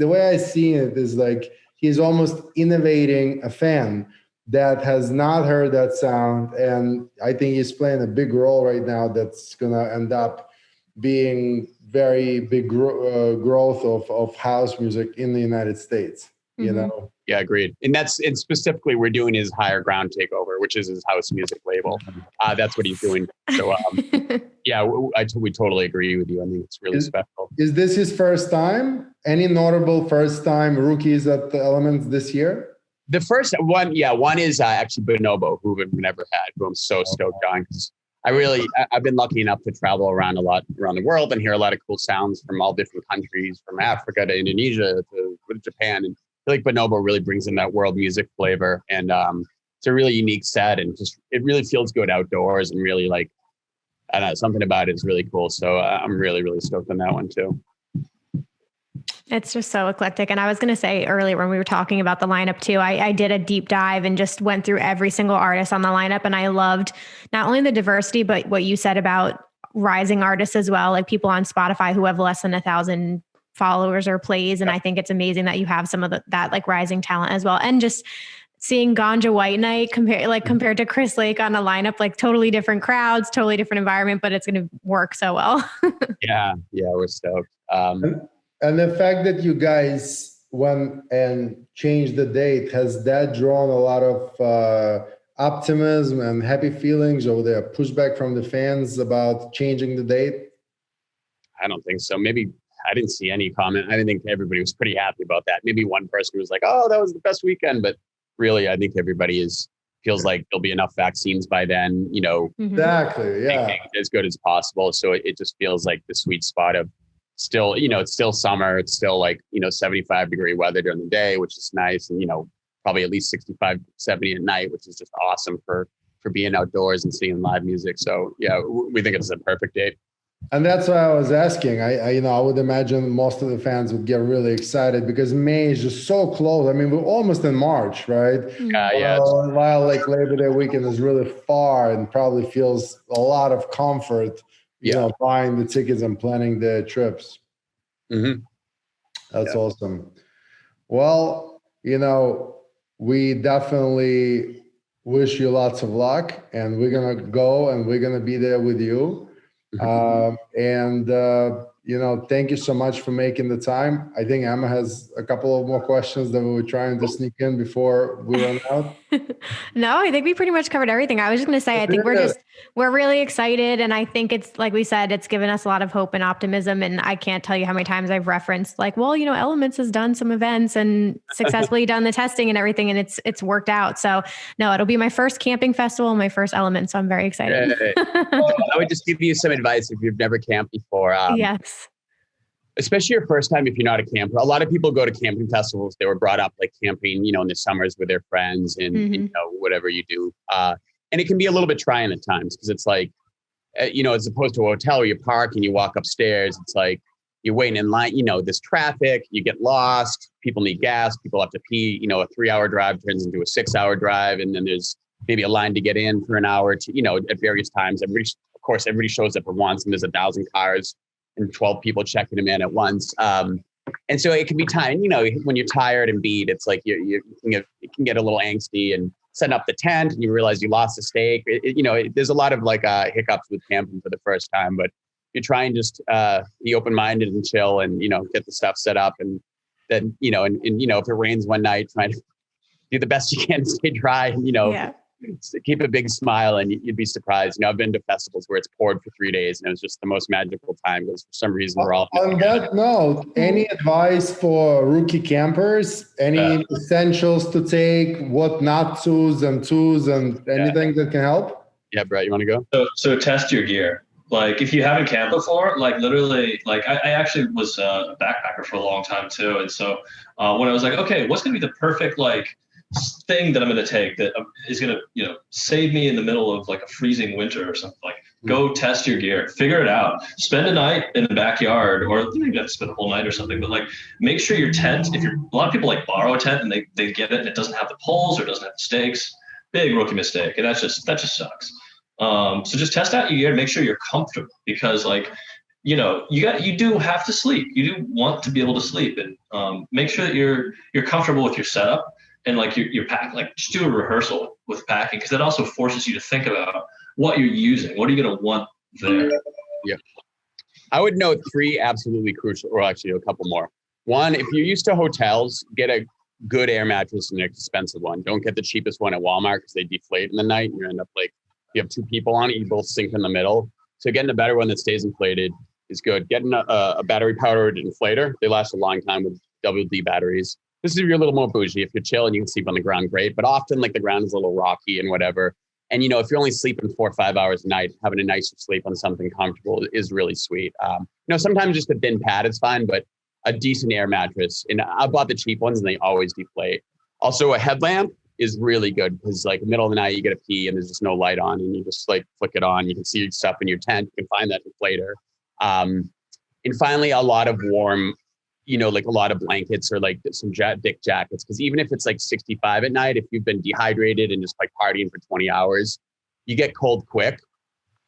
way I see it is like, he's almost innovating a fan that has not heard that sound. And I think he's playing a big role right now that's going to end up being very big growth of house music in the United States. you know? Yeah, agreed. And specifically we're doing his Higher Ground takeover, which is his house music label. That's what he's doing. So yeah, we totally agree with you. I think it's really special. Is this his first time? Any notable first time rookies at the Elements this year? The first one, one is actually Bonobo, who we've never had, who I'm so stoked on, because I've been lucky enough to travel around a lot around the world and hear a lot of cool sounds from all different countries, from Africa to Indonesia to Japan. And I feel like Bonobo really brings in that world music flavor. And it's a really unique set, and just it really feels good outdoors, and really like, I don't know, something about it is really cool. So I'm really, really stoked on that one too. It's just so eclectic. And I was going to say earlier when we were talking about the lineup too, I did a deep dive and just went through every single artist on the lineup. And I loved not only the diversity, but what you said about rising artists as well, like people on Spotify who have less than 1,000 followers or plays. And I think it's amazing that you have some of that like rising talent as well. And just seeing Ganja White Night compared to Chris Lake on a lineup, like totally different crowds, totally different environment, but it's going to work so well. Yeah, we're stoked. And the fact that you guys went and changed the date, has that drawn a lot of optimism and happy feelings, or there pushback from the fans about changing the date? I don't think so. Maybe I didn't see any comment. I think everybody was pretty happy about that. Maybe one person was like, "Oh, that was the best weekend," but really, I think everybody feels like there'll be enough vaccines by then. You know, exactly, yeah, as good as possible. So it just feels like the sweet spot of. Still, it's still summer. It's still like, 75-degree weather during the day, which is nice. And, probably at least 65, 70 at night, which is just awesome for being outdoors and seeing live music. So yeah, we think it's a perfect date. And that's why I was asking. I would imagine most of the fans would get really excited because May is just so close. I mean, we're almost in March, right? Yeah. While like Labor Day weekend is really far and probably feels a lot of comfort. Buying the tickets and planning the trips. That's awesome. Well, we definitely wish you lots of luck, and we're going to go and we're going to be there with you. Thank you so much for making the time. I think Emma has a couple of more questions that we were trying to sneak in before we run out. No, I think we pretty much covered everything. I was just going to say, I think we're really excited. And I think it's, like we said, it's given us a lot of hope and optimism. And I can't tell you how many times I've referenced like, well, Elements has done some events and successfully done the testing and everything. And it's worked out. So no, it'll be my first camping festival, my first Element. So I'm very excited. I would just give you some advice if you've never camped before. Yes. Especially your first time, if you're not a camper. A lot of people go to camping festivals. They were brought up like camping, in the summers with their friends and, whatever you do. And it can be a little bit trying at times because it's like, as opposed to a hotel where you park and you walk upstairs, it's like you're waiting in line, there's traffic, you get lost, people need gas, people have to pee, a 3-hour drive turns into a 6-hour drive. And then there's maybe a line to get in for an hour to, at various times. Everybody shows up at once and there's 1,000 cars. And 12 people checking them in at once. And so it can be time, when you're tired and beat, it's like you can get a little angsty and setting up the tent and you realize you lost a steak. There's a lot of like hiccups with camping for the first time, but you try and just be open-minded and chill and, get the stuff set up. And then, if it rains one night, try to do the best you can to stay dry and, keep a big smile and you'd be surprised. I've been to festivals where it's poured for 3 days and it was just the most magical time because for some reason we're all. On that note, any advice for rookie campers? Any essentials to take? What not to's and to's and anything that can help? Yeah, Brett, you want to go? So test your gear. Like if you haven't camped before, like literally, like I actually was a backpacker for a long time too. And so when I was like, okay, what's going to be the perfect thing that I'm going to take that is going to, save me in the middle of like a freezing winter or something, go test your gear, figure it out, spend a night in the backyard, or you have to spend a whole night or something, but make sure your tent, a lot of people borrow a tent and they get it and it doesn't have the poles or doesn't have the stakes, big rookie mistake. And that just sucks. So just test out your gear, make sure you're comfortable because you do have to sleep. You do want to be able to sleep and make sure that you're comfortable with your setup. And your pack, just do a rehearsal with packing because that also forces you to think about what you're using. What are you going to want there? Yeah. I would note 3 absolutely crucial, or actually a couple more. One, if you're used to hotels, get a good air mattress and an expensive one. Don't get the cheapest one at Walmart because they deflate in the night and you end up like, you have two people on it, you both sink in the middle. So getting a better one that stays inflated is good. Getting a battery powered inflator, they last a long time with WD batteries. This is if you're a little more bougie. If you're chill and you can sleep on the ground, great. But often like the ground is a little rocky and whatever. And, you know, if you're only sleeping 4 or 5 hours a night, having a nicer sleep on something comfortable is really sweet. You know, sometimes just a thin pad is fine, but a decent air mattress. And I bought the cheap ones and they always deflate. Also, a headlamp is really good because like middle of the night, you get a pee and there's just no light on and you just like flick it on. You can see stuff in your tent. You can find that inflator. And finally, a lot of warm, you know, like a lot of blankets or like some thick jackets. Because even if it's like 65 at night, if you've been dehydrated and just like partying for 20 hours, you get cold quick.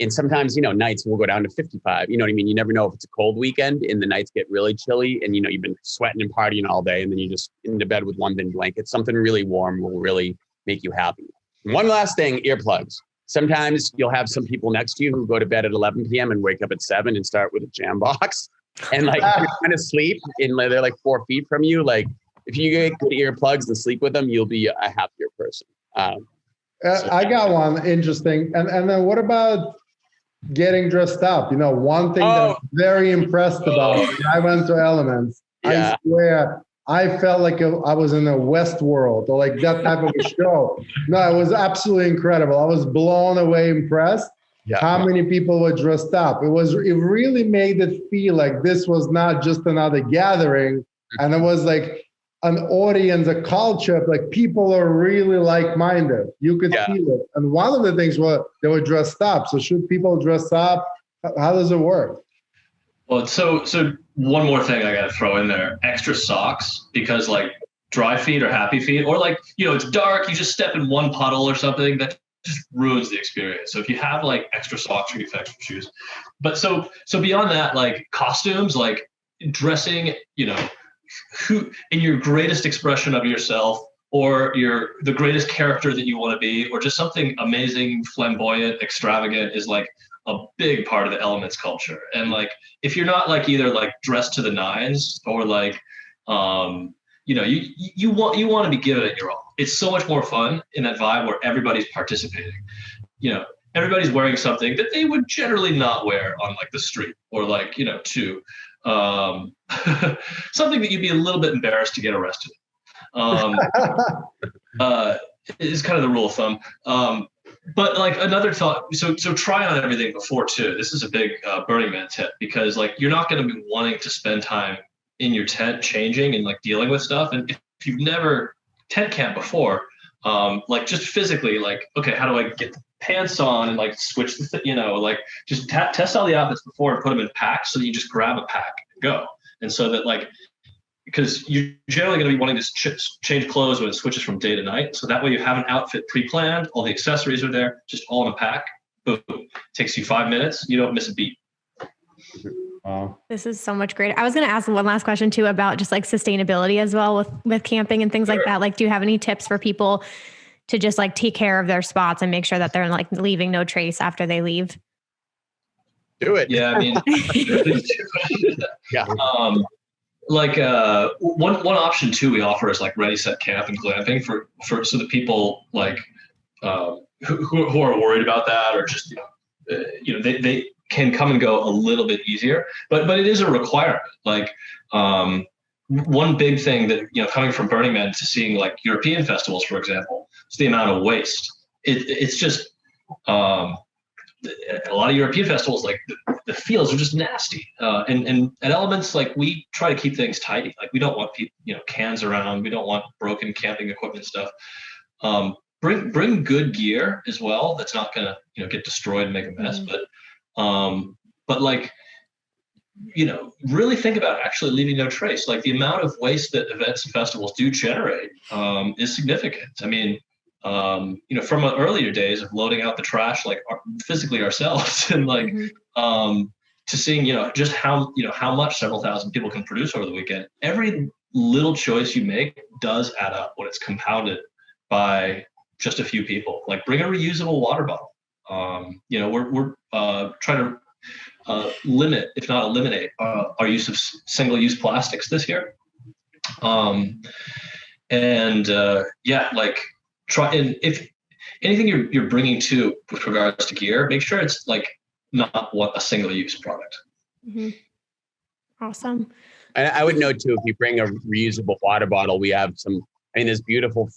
And sometimes, you know, nights will go down to 55. You know what I mean? You never know if it's a cold weekend and the nights get really chilly and, you know, you've been sweating and partying all day and then you just into bed with one thin blanket. Something really warm will really make you happy. And one last thing, earplugs. Sometimes you'll have some people next to you who go to bed at 11 p.m. and wake up at 7 and start with a jam box. And like if you're trying to sleep and they're like 4 feet from you, like if you get good earplugs and sleep with them, you'll be a happier person. I got one interesting. And then what about getting dressed up? You know, one thing that I'm very impressed about when I went to Elements, I swear, I felt like I was in a Westworld or like that type of a show. No, it was absolutely incredible. I was blown away, impressed. How many people were dressed up. It really made it feel like this was not just another gathering. And it was like an audience, a culture, like people are really like-minded. You could feel it. And one of the things was they were dressed up. So should people dress up? How does it work? Well, so one more thing I got to throw in there, extra socks, because like dry feet or happy feet, or like, you know, it's dark, you just step in one puddle or something, that just ruins the experience. So if you have like extra socks or you have extra shoes, but so beyond that, like costumes, like dressing, you know, who in your greatest expression of yourself, or the greatest character that you want to be, or just something amazing, flamboyant, extravagant is like a big part of the Elements culture. And like, if you're not like either like dressed to the nines or like, you know, you want to be giving it your all. It's so much more fun in that vibe where everybody's participating. You know, everybody's wearing something that they would generally not wear on like the street, or like, you know, something that you'd be a little bit embarrassed to get arrested. Is kind of the rule of thumb. But like another thought, so try on everything before too. This is a big Burning Man tip, because like you're not going to be wanting to spend time in your tent changing and like dealing with stuff. And if you've never tent camped before, like just physically, like, okay, how do I get the pants on and like switch the, you know, like just test all the outfits before and put them in packs, so that you just grab a pack and go. And so that like, because you're generally going to be wanting to change clothes when it switches from day to night. So that way you have an outfit pre-planned, all the accessories are there, just all in a pack. Boom. Takes you 5 minutes. You don't miss a beat. Wow. This is so much great. I was going to ask one last question too about just like sustainability as well with camping and things like that. Like, do you have any tips for people to just like take care of their spots and make sure that they're like leaving no trace after they leave? Do it. Yeah. I mean, yeah. Like one option too we offer is like ready, set camp and glamping for so that people like who are worried about that, or just you know they can come and go a little bit easier, but it is a requirement. Like one big thing that, you know, coming from Burning Man to seeing like European festivals, for example, is the amount of waste. It's just a lot of European festivals, like the fields are just nasty. And at Elements, like we try to keep things tidy. Like we don't want people, you know, cans around. We don't want broken camping equipment stuff. Bring good gear as well. That's not gonna, you know, get destroyed and make a mess. But like, you know, really think about actually leaving no trace. Like the amount of waste that events and festivals do generate is significant. I mean, you know, from earlier days of loading out the trash, like physically ourselves, and like to seeing, you know, just how much several thousand people can produce over the weekend. Every little choice you make does add up when it's compounded by just a few people. Like bring a reusable water bottle. You know, we're trying to limit, if not eliminate, our use of single-use plastics this year. And like try, and if anything you're bringing to with regards to gear, make sure it's like not a single use product. Mm-hmm. Awesome. And I would note too, if you bring a reusable water bottle, we have this beautiful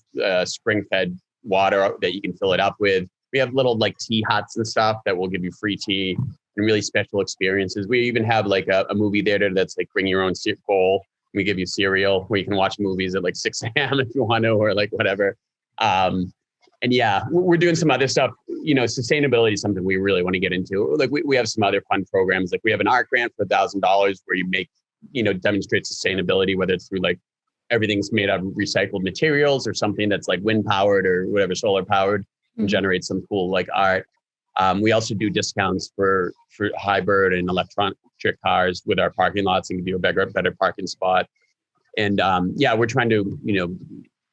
spring-fed water that you can fill it up with. We have little like tea huts and stuff that will give you free tea and really special experiences. We even have like a movie theater that's like bring your own bowl. We give you cereal where you can watch movies at like 6 a.m. if you want to, or like whatever. And yeah, we're doing some other stuff. Sustainability is something we really want to get into. Like we have some other fun programs. Like we have an art grant for $1,000 where you make, demonstrate sustainability, whether it's through like everything's made out of recycled materials or something that's like wind powered or whatever, solar powered, and generate some cool like art. We also do discounts for hybrid and electric cars with our parking lots and give you a better parking spot. And we're trying to,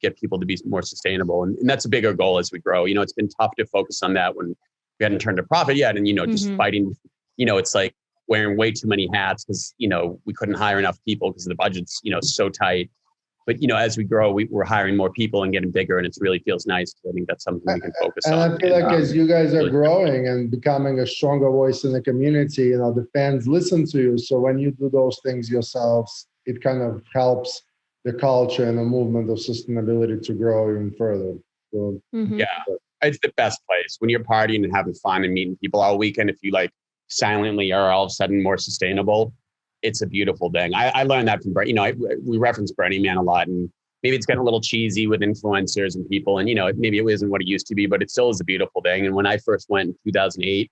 get people to be more sustainable. And that's a bigger goal as we grow. It's been tough to focus on that when we hadn't turned a profit yet. And, just fighting, it's like wearing way too many hats because, we couldn't hire enough people because the budget's, so tight. But, as we grow, we're hiring more people and getting bigger, and it really feels nice. I think that's something we can focus on. And I feel like as you guys are growing and becoming a stronger voice in the community, the fans listen to you. So when you do those things yourselves, it kind of helps the culture and the movement of sustainability to grow even further. So, yeah, it's the best place when you're partying and having fun and meeting people all weekend. If you like silently are all of a sudden more sustainable, it's a beautiful thing. I learned that from Brett. We reference Burning Man a lot, and maybe it's getting a little cheesy with influencers and people, and maybe it isn't what it used to be, but it still is a beautiful thing. And when I first went in 2008,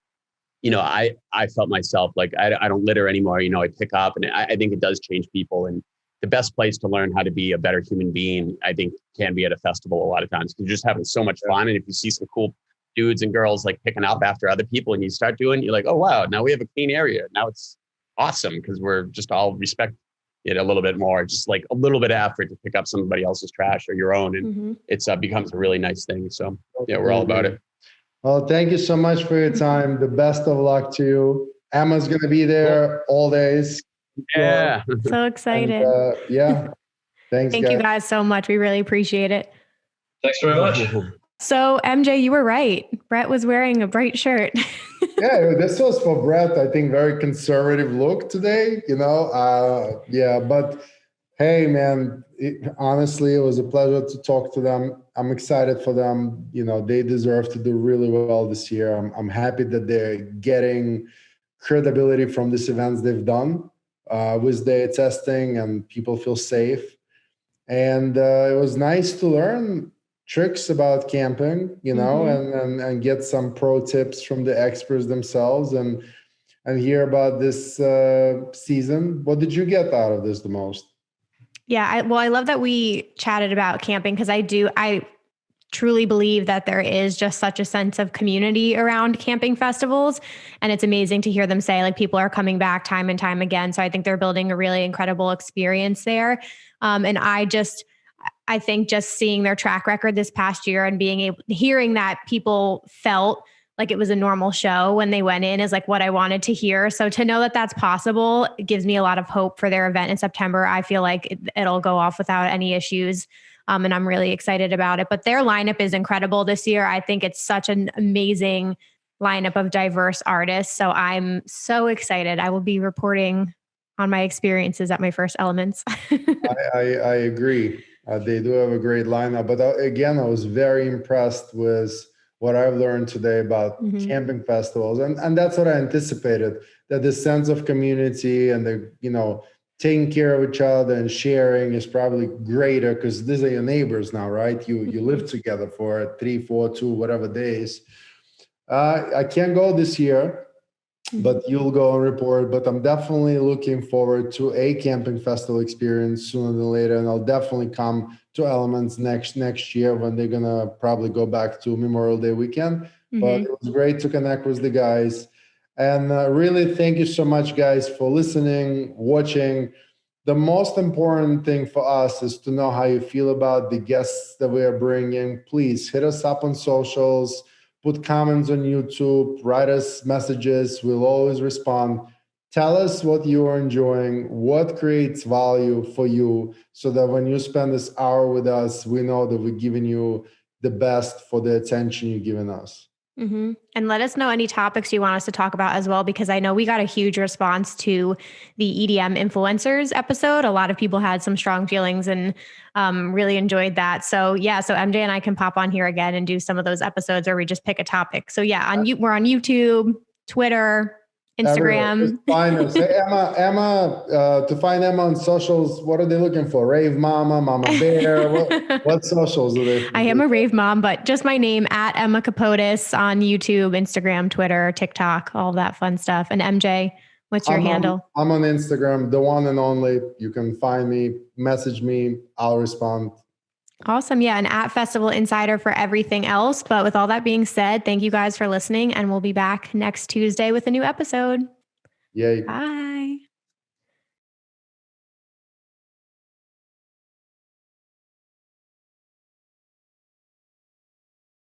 I felt myself like I don't litter anymore. I pick up, and I think it does change people. And the best place to learn how to be a better human being, I think, can be at a festival a lot of times. You're just having so much fun. And if you see some cool dudes and girls like picking up after other people and you start doing, you're like, oh, wow, now we have a clean area. Now it's awesome because we're just all respect it a little bit more, just like a little bit of effort to pick up somebody else's trash or your own. And it's becomes a really nice thing. So yeah, we're all about it. Well, thank you so much for your time. The best of luck to you. Emma's going to be there all days. Yeah. So excited. And, thanks. Thank you guys so much. We really appreciate it. Thanks very much. So MJ, you were right. Brett was wearing a bright shirt. Yeah, this was for Brett. I think very conservative look today, but hey, man, honestly, it was a pleasure to talk to them. I'm excited for them. They deserve to do really well this year. I'm happy that they're getting credibility from these events they've done with their testing, and people feel safe. And it was nice to learn tricks about camping, and get some pro tips from the experts themselves and hear about this season. What did you get out of this the most? Yeah, I love that we chatted about camping because I truly believe that there is just such a sense of community around camping festivals. And it's amazing to hear them say like people are coming back time and time again. So I think they're building a really incredible experience there. And I think just seeing their track record this past year and hearing that people felt like it was a normal show when they went in is like what I wanted to hear. So to know that that's possible, it gives me a lot of hope for their event in September. I feel like it'll go off without any issues. And I'm really excited about it. But their lineup is incredible this year. I think it's such an amazing lineup of diverse artists. So I'm so excited. I will be reporting on my experiences at my first Elements. I agree. They do have a great lineup. But again, I was very impressed with what I've learned today about camping festivals. And that's what I anticipated, that the sense of community and the, taking care of each other and sharing is probably greater because these are your neighbors now, right? You live together for 3, 4, 2, whatever days. I can't go this year, but you'll go and report. But I'm definitely looking forward to a camping festival experience sooner than later. And I'll definitely come to Elements next year when they're going to probably go back to Memorial Day weekend. But it was great to connect with the guys. And really, thank you so much, guys, for listening, watching. The most important thing for us is to know how you feel about the guests that we are bringing. Please hit us up on socials, put comments on YouTube, write us messages. We'll always respond. Tell us what you are enjoying, what creates value for you, so that when you spend this hour with us, we know that we're giving you the best for the attention you're giving us. Mm-hmm. And let us know any topics you want us to talk about as well, because I know we got a huge response to the EDM influencers episode. A lot of people had some strong feelings and really enjoyed that. So yeah, so MJ and I can pop on here again and do some of those episodes where we just pick a topic. So yeah, we're on YouTube, Twitter, Instagram. Find us. Hey, Emma, to find Emma on socials, what are they looking for? Rave Mama, Mama Bear? What socials are they? I am a rave mom, but just my name at Emma Capotis on YouTube, Instagram, Twitter, TikTok, all that fun stuff. And MJ, what's your handle? I'm on Instagram, the one and only. You can find me, message me, I'll respond. Awesome. Yeah. And at Festival Insider for everything else. But with all that being said, thank you guys for listening, and we'll be back next Tuesday with a new episode. Yay. Bye.